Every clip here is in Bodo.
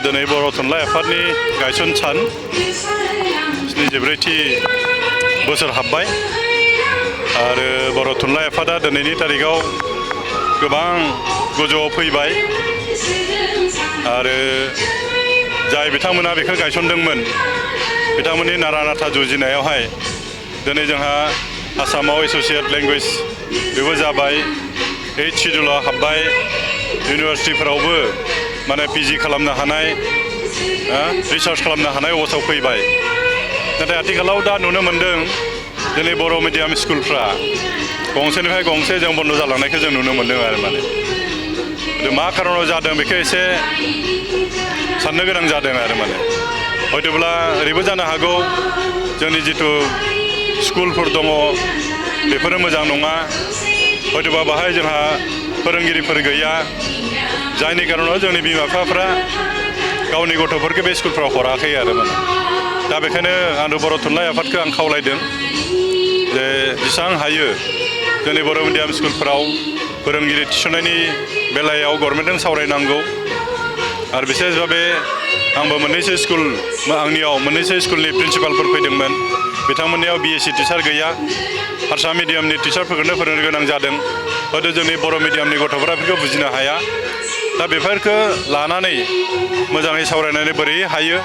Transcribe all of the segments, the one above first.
दिनै बर' थुनलाइ आफादनि गायसन सान 74थि बोसोर हाबबाय आरो बर' थुनलाइ आफादा दिनैनि तारिखाव गोबां गोजौआव फैबाय आरो जाय बिथांमोना बेखौ गायसनदोंमोन बिथांमोननि नारा नाथा जुजिनायावहाय दिनै जोंहा आसामाव एस'सिएट लेंगुवेज बेबो जाबाय 8 शिड्युलाव हाबबाय इउनिभार्सिटिफोरावबो माने पिजि खालामनो हानाय रिसार्च खालामनो हानाय अबस्थायाव फैबाय नाथाय आथिखालाव दा नुनो मोन्दों दिनै बर' मिडियाम स्कुलफ्रा गंसेनिफ्राय गंसे जों बन्द जालांनायखौ जों नुनो मोन्दों आरो माने मा खारनाव जादों बेखौ एसे साननो गोनां जादों आरो माने हयतोब्ला ओरैबो जानो हागौ जोंनि जिथु स्कुलफोर दङ बेफोरो मोजां नङा हयतोबा बाहाय जोंहा फोरोंगिरिफोर गैया जायनि खारनाव जोंनि बिमा बिफाफ्रा गावनि गथ'फोरखौ बे स्कुलफ्राव हराखै आरो माने दा बेखायनो आं बर' थुनलाइ आफादखौ आं खावलायदों जे जेसेबां हायो जोंनि बर' मिडियाम स्कुलफोराव फोरोंगिरि थिसननायनि बेलायाव गभर्नमेन्टजों सावरायनांगौ आरो बिसेस भाबे आंबो मोननैसो स्कुल आंनियाव मोननैसो स्कुलनि प्रिन्सिपालफोर फैदोंमोन बिथांमोननियाव बिएससि टिचार गैया हारसा मिडियामनि टिचारफोरखौनो फोरोंनो गोनां जादों हयथ' जोंनि बर' मिडियामनि गथ'फोरा बेखौ बुजिनो हाया दा बेफोरखौ लानानै मोजाङै सावरायनानै बोरै हायो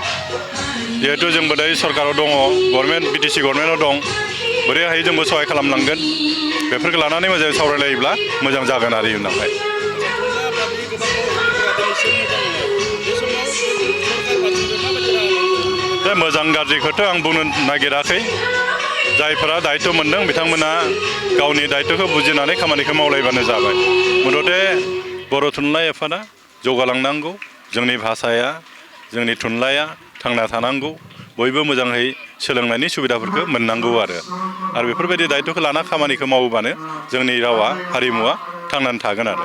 जिहेथु जोंबो दायो सरकाराव दङ गभर्नमेन्ट बिटिसि गभर्नमेन्टआव दं बोरै हायो जोंबो सहाय खालामलांगोन बेफोरखौ लानानै मोजाङै सावरायलायोब्ला मोजां जागोन आरो इयुनावहाय दा मोजां गाज्रिखौथ' आं बुंनो नागिराखै जायफोरा दायित्व मोनदों बिथांमोना गावनि दायित्वखौ बुजिनानै खामानिखौ मावलायबानो जाबाय मथथे बर' थुनलाइ आफादा जौगालांनांगौ जोंनि भाषाया जोंनि थुनलाइया थांना थानांगौ बयबो मोजाङै सोलोंनायनि सुबिदाफोरखौ मोननांगौ आरो बेफोरबायदि दायित्वखौ लाना खामानिखौ मावोबानो जोंनि रावा हारिमुवा थांनानै थागोन आरो